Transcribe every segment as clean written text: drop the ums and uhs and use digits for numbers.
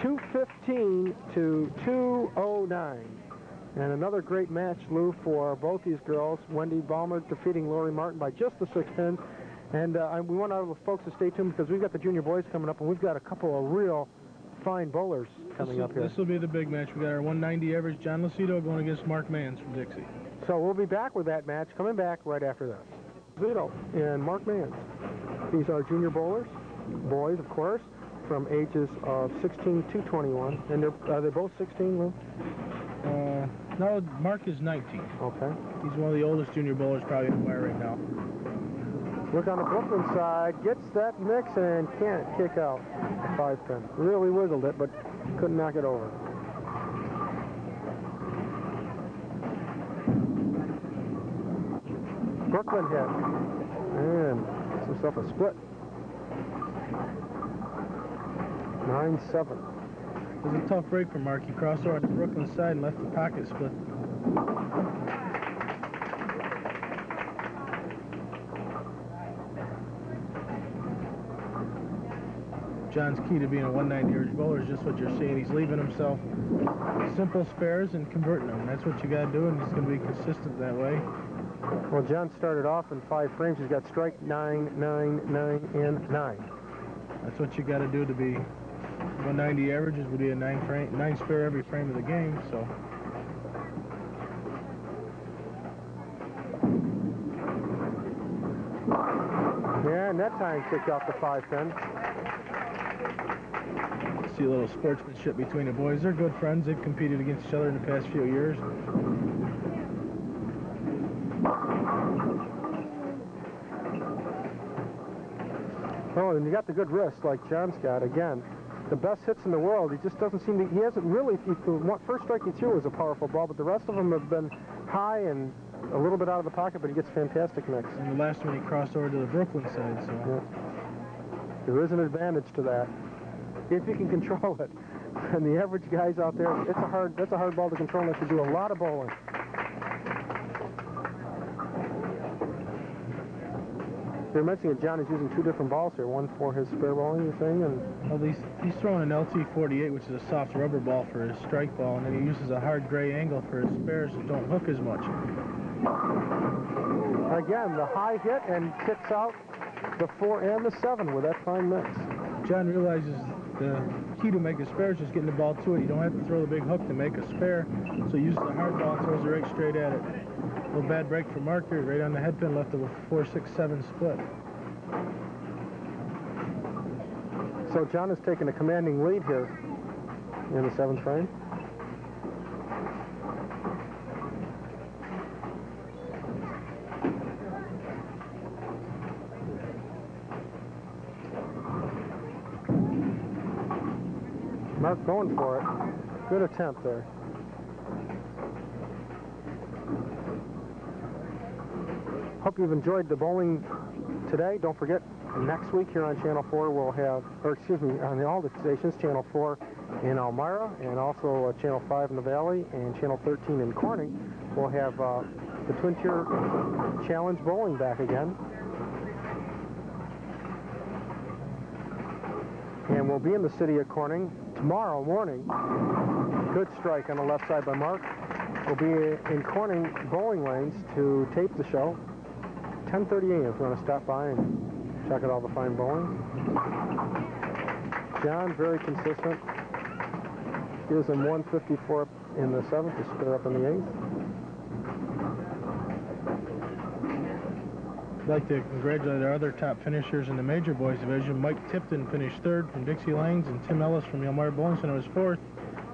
215 to 209. And another great match, Lou, for both these girls. Wendy Ballmer defeating Lori Martin by just the 6 pins. And we want our folks to stay tuned because we've got the junior boys coming up, and we've got a couple of real fine bowlers coming up here. This will be the big match. We got our 190 average John Losito going against Mark Mans from Dixie. So we'll be back with that match, coming back right after this. Losito and Mark Mans. These are junior bowlers, boys, of course, from ages of 16 to 21. And are they both 16, Lou? No, Mark is 19. Okay. He's one of the oldest junior bowlers probably in the wire right now. Look on the Brooklyn side, gets that mix and can't kick out a 5-pin. Really wiggled it, but couldn't knock it over. Brooklyn hit. And gets himself a split. 9-7. It was a tough break for Mark. He crossed over on the Brooklyn side and left the pocket split. John's key to being a 190 average bowler is just what you're seeing. He's leaving himself simple spares and converting them. That's what you got to do, and he's going to be consistent that way. Well, John started off in 5 frames. He's got strike 9, 9, 9, and 9. That's what you got to do to be 190 averages. Would be a 9 spare every frame of the game. So. Yeah, and that time kicked out the 5-pin. See a little sportsmanship between the boys. They're good friends. They've competed against each other in the past few years. Oh, and you got the good wrist like John's got. Again, the best hits in the world. He just doesn't seem to, he hasn't really, the first strike he threw was a powerful ball, but the rest of them have been high and a little bit out of the pocket, but he gets fantastic mix. And the last one he crossed over to the Brooklyn side, so. Yeah. There is an advantage to that, if you can control it. And the average guys out there, that's a hard ball to control unless you do a lot of bowling. You're mentioning that John is using 2 different balls here, one for his spare bowling, you're saying? And well, he's throwing an LT-48, which is a soft rubber ball for his strike ball, and then he uses a hard gray angle for his spares that don't hook as much. Again, the high hit and kicks out the 4 and the 7 with that fine mix. John realizes the key to make a spare is just getting the ball to it. You don't have to throw the big hook to make a spare, so he uses the hard ball and throws it right straight at it. A little bad break for Mark here, right on the head pin, left of a 4-6-7 split. So John has taken a commanding lead here in the 7th frame. Mark going for it. Good attempt there. Hope you've enjoyed the bowling today. Don't forget, next week here on Channel 4 we'll have, or excuse me, on all the stations, Channel 4 in Elmira, and also Channel 5 in the Valley, and Channel 13 in Corning. We'll have the Twin Tier Challenge Bowling back again. And we'll be in the city of Corning tomorrow morning. Good strike on the left side by Mark. We'll be in Corning bowling lanes to tape the show. 10:30 a.m. if you want to stop by and check out all the fine bowling. John, very consistent. Gives him 154 in the 7th to spare up in the 8th. I'd like to congratulate our other top finishers in the major boys division. Mike Tipton finished 3rd from Dixie Lanes, and Tim Ellis from the Elmira Bowling Center was 4th.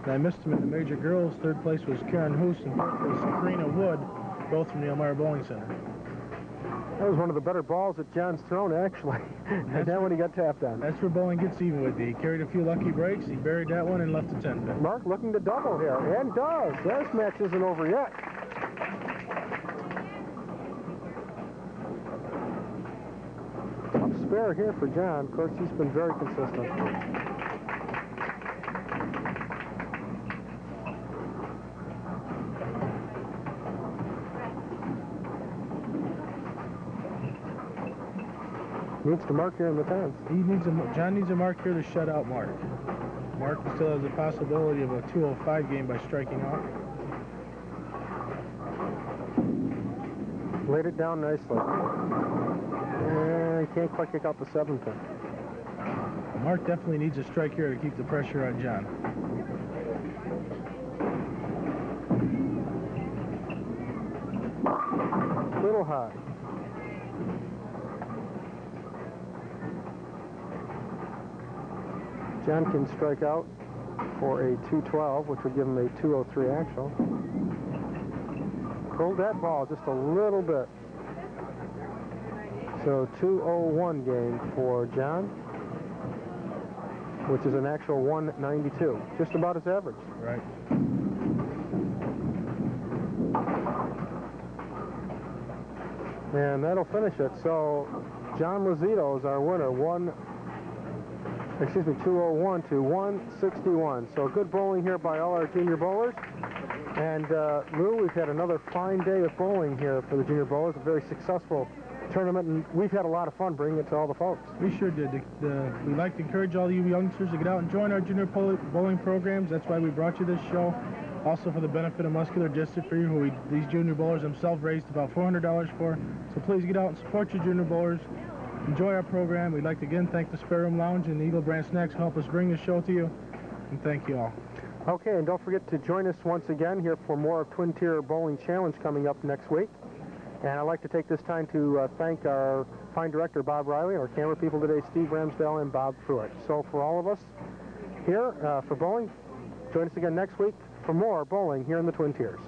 And I missed him in the major girls. 3rd place was Karen Hoos, and 4th was Karina Wood, both from the Elmira Bowling Center. That was one of the better balls that John's thrown, actually. And then when he got tapped on. That's where bowling gets even with you. He carried a few lucky breaks, he buried that one, and left a 10-pin. Mark looking to double here, and does. This match isn't over yet. Tough spare here for John. Of course, he's been very consistent. Needs to mark here in the 10th. John needs a mark here to shut out Mark. Mark still has the possibility of a 205 game by striking out. Laid it down nicely. And can't quite kick out the 7th pin. Mark definitely needs a strike here to keep the pressure on John. Little high. John can strike out for a 212, which would give him a 203 actual. Pulled that ball just a little bit. So 201 game for John, which is an actual 192. Just about his average. Right. And that'll finish it. So John Losito is our winner. 201 to 161. So good bowling here by all our junior bowlers. And Lou, we've had another fine day of bowling here for the junior bowlers. A very successful tournament, and we've had a lot of fun bringing it to all the folks. We sure did. We'd like to encourage all you youngsters to get out and join our junior bowling programs. That's why we brought you this show. Also for the benefit of muscular dystrophy, who these junior bowlers themselves raised about $400 for. So please get out and support your junior bowlers. Enjoy our program. We'd like to again thank the Spare Room Lounge and Eagle Brand Snacks who help us bring the show to you. And thank you all. Okay, and don't forget to join us once again here for more of Twin Tier Bowling Challenge coming up next week. And I'd like to take this time to thank our fine director, Bob Riley, and our camera people today, Steve Ramsdale and Bob Pruitt. So for all of us here for bowling, join us again next week for more bowling here in the Twin Tiers.